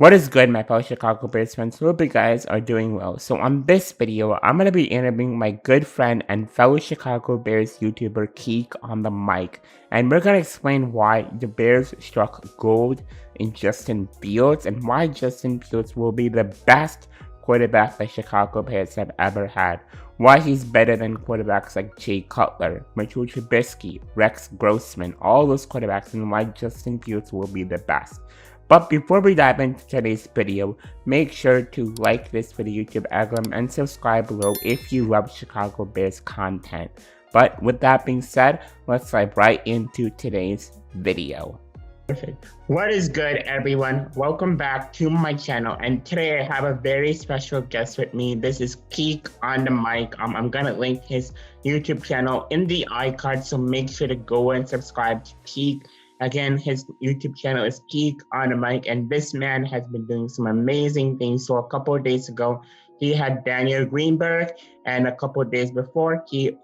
What is good, my fellow Chicago Bears fans? Hope you guys are doing well. So on this video, I'm going to be interviewing my good friend and fellow Chicago Bears YouTuber Keek on the mic. And we're going to explain why the Bears struck gold in Justin Fields and why Justin Fields will be the best quarterback the Chicago Bears have ever had. Why he's better than quarterbacks like Cutler, Trubisky, Rex Grossman, all those quarterbacks, and why Justin Fields will be the best. But before we dive into today's video, make sure to like this video YouTube algorithm and subscribe below if you love Chicago Bears content. But with that being said, let's dive right into today's video. Perfect. What is good, everyone? Welcome back to my channel, and today I have a very special guest with me. This is Keek on the mic. I'm gonna link his YouTube channel in the iCard, so make sure to go and subscribe to Keek. Again, his YouTube channel is Keek on the mic, and this man has been doing some amazing things. So a couple of days ago, he had Daniel Greenberg, and a couple of days before, he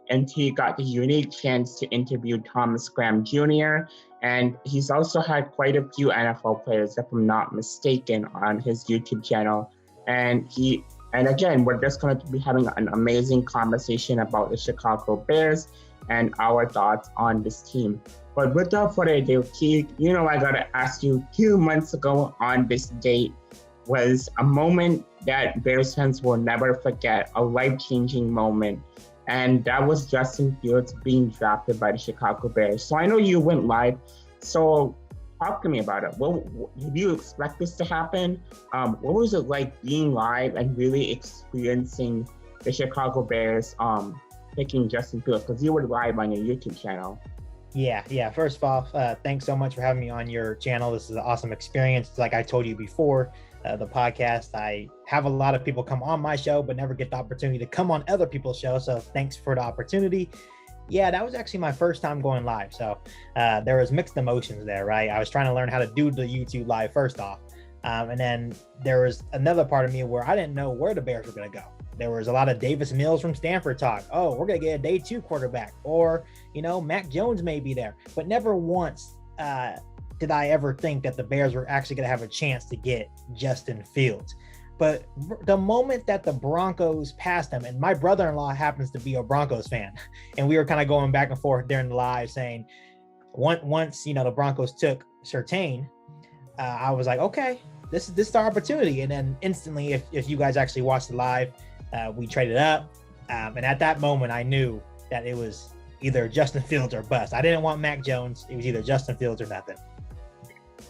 got the unique chance to interview Thomas Graham Jr., and he's also had quite a few NFL players, if I'm not mistaken, on his YouTube channel. And again, we're just going to be having an amazing conversation about the Chicago Bears and our thoughts on this team. But without further ado, Keek, I gotta ask you, 2 months ago on this date was a moment that Bears fans will never forget, a life-changing moment. And that was Justin Fields being drafted by the Chicago Bears. So I know you went live, so talk to me about it. Did you expect this to happen? What was it like being live and really experiencing the Chicago Bears picking Justin Fields? Because you were live on your YouTube channel. Yeah. First of all, thanks so much for having me on your channel. This is an awesome experience. Like I told you before, the podcast, I have a lot of people come on my show, but never get the opportunity to come on other people's shows. So thanks for the opportunity. Yeah, that was actually my first time going live. So there was mixed emotions there, right? I was trying to learn how to do the YouTube live first off. And then there was another part of me where I didn't know where the Bears were going to go. There was a lot of Davis Mills from Stanford talk. Oh, we're going to get a day 2 quarterback, or, Mac Jones may be there, but never once did I ever think that the Bears were actually going to have a chance to get Justin Fields. But the moment that the Broncos passed him, and my brother-in-law happens to be a Broncos fan, and we were kind of going back and forth during the live saying, once, the Broncos took Surtain, I was like, okay, this is our opportunity. And then instantly, if you guys actually watched the live, we traded up. And at that moment, I knew that it was either Justin Fields or bust. I didn't want Mac Jones. It was either Justin Fields or nothing.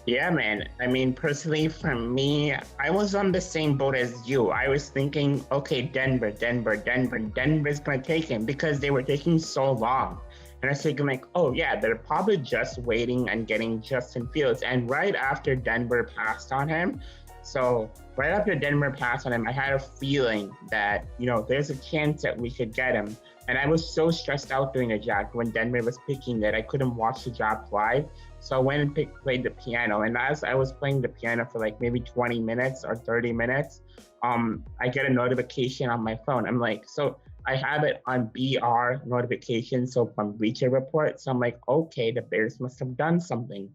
Yeah, man. I mean, personally, for me, I was on the same boat as you. I was thinking, okay, Denver's going to take him because they were taking so long. And I was thinking like, oh yeah, they're probably just waiting and getting Justin Fields. And right after Denver passed on him, I had a feeling that, there's a chance that we could get him. And I was so stressed out during the draft when Denver was picking that I couldn't watch the draft live. So I went and played the piano. And as I was playing the piano for like maybe 20 minutes or 30 minutes, I get a notification on my phone. I'm like, so I have it on BR notification, so from Bleacher Report. So I'm like, okay, the Bears must have done something.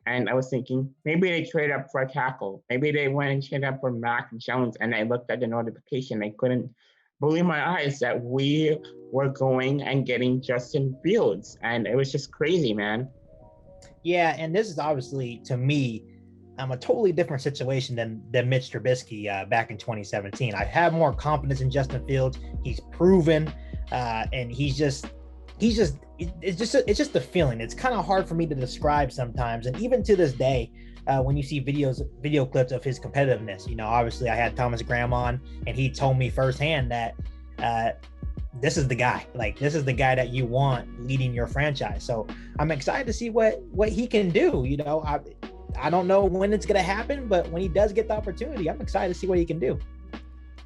And I was thinking, maybe they traded up for a tackle. Maybe they went and traded up for Mac Jones. And I looked at the notification. I couldn't believe my eyes that we were going and getting Justin Fields. And it was just crazy, man. Yeah, and this is obviously, to me, a totally different situation than Mitch Trubisky back in 2017. I have more confidence in Justin Fields. He's proven, and it's just the feeling. It's kind of hard for me to describe sometimes, and even to this day, when you see video clips of his competitiveness, obviously I had Thomas Graham on, and he told me firsthand that this is the guy. Like, this is the guy that you want leading your franchise. So I'm excited to see what he can do. I don't know when it's going to happen, but when he does get the opportunity, I'm excited to see what he can do.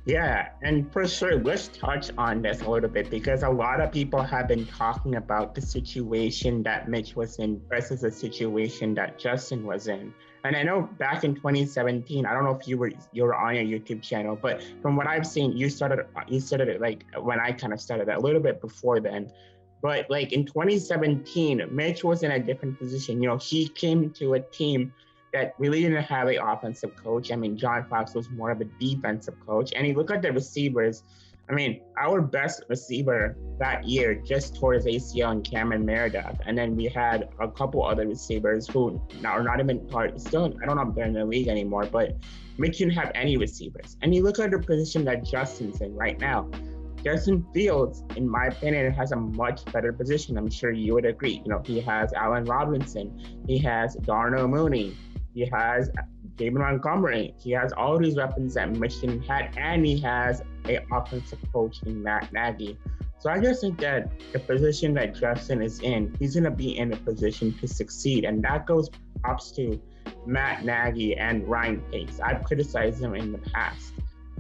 Yeah, and for sure, let's touch on this a little bit because a lot of people have been talking about the situation that Mitch was in versus the situation that Justin was in. And I know back in 2017, I don't know if you were on your YouTube channel, but from what I've seen, you started it like when I kind of started a little bit before then. But like in 2017, Mitch was in a different position. He came to a team that really didn't have an offensive coach. I mean, John Fox was more of a defensive coach. And you look at the receivers, I mean, our best receiver that year just tore his ACL in Cameron Meredith. And then we had a couple other receivers who now are not even part, still, I don't know if they're in the league anymore, but we didn't have any receivers. And you look at the position that Justin's in right now. Justin Fields, in my opinion, has a much better position. I'm sure you would agree. You know, he has Allen Robinson, he has Darnell Mooney, he has David Montgomery. He has all these weapons that Michigan had, and he has an offensive coach in Matt Nagy. So I just think that the position that Justin is in, he's going to be in a position to succeed. And that goes props to Matt Nagy and Ryan Pace. I've criticized them in the past,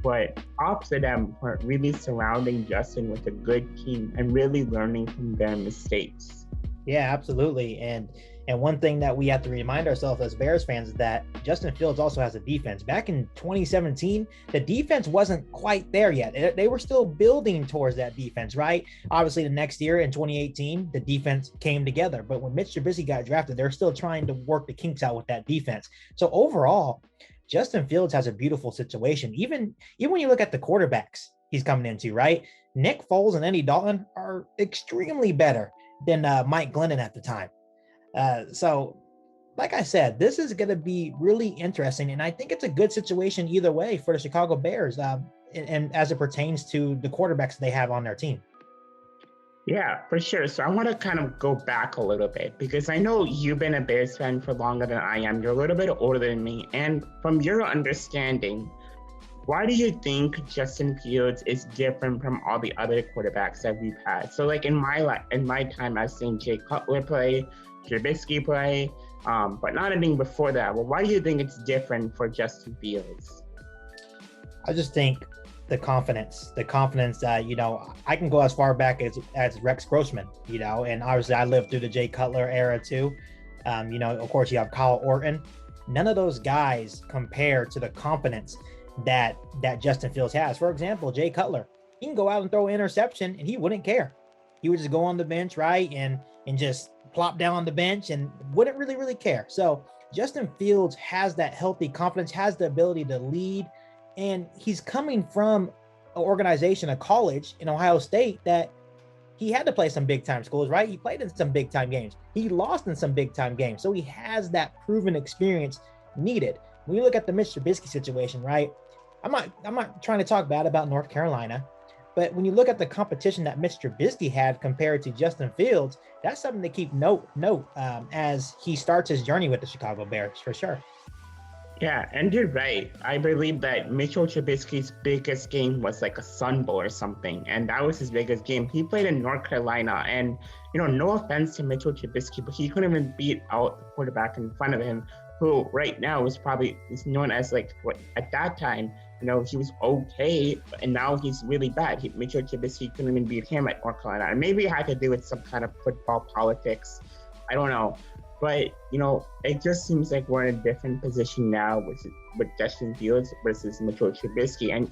but props to them for really surrounding Justin with a good team and really learning from their mistakes. Yeah, absolutely. And one thing that we have to remind ourselves as Bears fans is that Justin Fields also has a defense. Back in 2017, the defense wasn't quite there yet. They were still building towards that defense, right? Obviously, the next year in 2018, the defense came together. But when Mitch Trubisky got drafted, they're still trying to work the kinks out with that defense. So overall, Justin Fields has a beautiful situation. Even when you look at the quarterbacks he's coming into, right? Nick Foles and Andy Dalton are extremely better than Mike Glennon at the time. So, like I said, this is going to be really interesting, and I think it's a good situation either way for the Chicago Bears, and as it pertains to the quarterbacks they have on their team. Yeah, for sure. So I want to kind of go back a little bit because I know you've been a Bears fan for longer than I am. You're a little bit older than me, and from your understanding, why do you think Justin Fields is different from all the other quarterbacks that we've had? So, like in my time, I've seen Jay Cutler play, Trubisky play, but not anything before that. Well, why do you think it's different for Justin Fields? I just think the confidence that, I can go as far back as Rex Grossman, and obviously I lived through the Jay Cutler era too. Of course you have Kyle Orton. None of those guys compare to the confidence that Justin Fields has. For example, Jay Cutler, he can go out and throw an interception and he wouldn't care. He would just go on the bench, right, and just plop down on the bench and wouldn't really care. So Justin Fields has that healthy confidence, has the ability to lead, and he's coming from an organization, a college in Ohio State that he had to play some big time schools, right? He played in some big time games. He lost in some big time games. So he has that proven experience needed. When you look at the Mitch Trubisky situation, right? I'm not trying to talk bad about North Carolina, but when you look at the competition that Mitch Trubisky had compared to Justin Fields, that's something to keep note as he starts his journey with the Chicago Bears, for sure. Yeah, and you're right. I believe that Mitchell Trubisky's biggest game was like a Sun Bowl or something, and that was his biggest game. He played in North Carolina, and no offense to Mitchell Trubisky, but he couldn't even beat out the quarterback in front of him, who right now is known as like what at that time, he was okay, and now he's really bad. Mitchell Trubisky couldn't even beat him at North Carolina. And maybe it had to do with some kind of football politics. I don't know. But, it just seems like we're in a different position now with Justin Fields versus Mitchell Trubisky. And,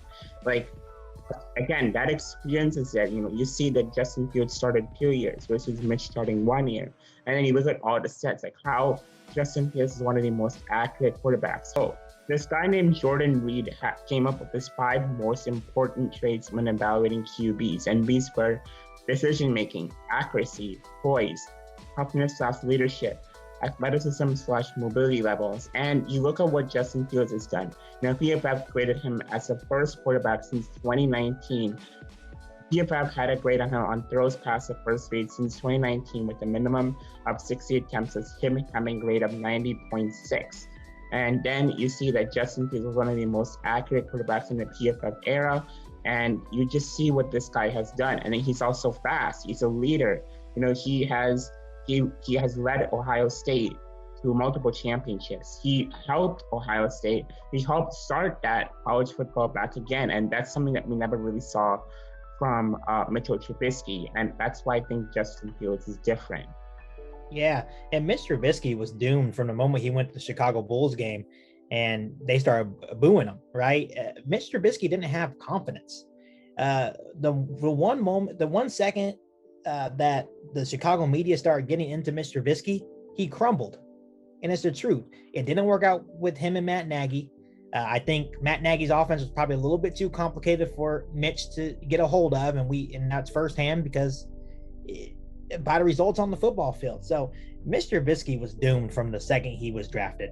again, that experience is that, you see that Justin Fields started 2 years versus Mitch starting 1 year. And then you look at all the stats, like how Justin Fields is one of the most accurate quarterbacks. So this guy named Jordan Reed came up with his 5 most important traits when evaluating QBs. And these were decision-making, accuracy, poise, toughness/leadership, athleticism/mobility levels. And you look at what Justin Fields has done. PFF graded him as the first quarterback since 2019. PFF had a grade on him on throws past the first grade since 2019 with a minimum of 60 attempts, as him having a grade of 90.6. And then you see that Justin Fields was one of the most accurate quarterbacks in the PFF era. And you just see what this guy has done. And then he's also fast. He's a leader. He has led Ohio State to multiple championships. He helped Ohio State. He helped start that college football back again. And that's something that we never really saw from Mitchell Trubisky. And that's why I think Justin Fields is different. Yeah. And Mitch Trubisky was doomed from the moment he went to the Chicago Bulls game and they started booing him, right? Mitch Trubisky didn't have confidence. The 1 second that the Chicago media started getting into Mr. Trubisky, he crumbled. and it's the truth. It didn't work out with him and Matt Nagy. I think Matt Nagy's offense was probably a little bit too complicated for Mitch to get a hold of, and that's firsthand because by the results on the football field. So Mr. Biski was doomed from the second he was drafted.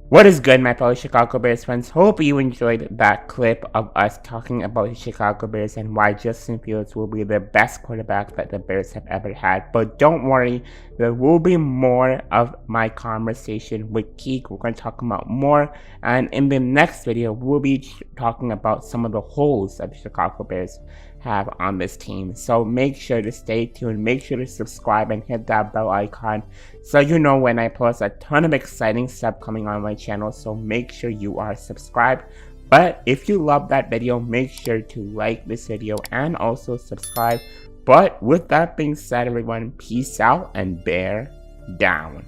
What is good, my fellow Chicago Bears fans? Hope you enjoyed that clip of us talking about the Chicago Bears and why Justin Fields will be the best quarterback that the Bears have ever had. But don't worry, there will be more of my conversation with Keek. We're going to talk about more. And in the next video, we'll be talking about some of the holes that the Chicago Bears have on this team. So make sure to stay tuned, make sure to subscribe and hit that bell icon so you know when I post a ton of exciting stuff coming on my channel. So make sure you are subscribed. But if you love that video, make sure to like this video and also subscribe. But with that being said, everyone, peace out and bear down.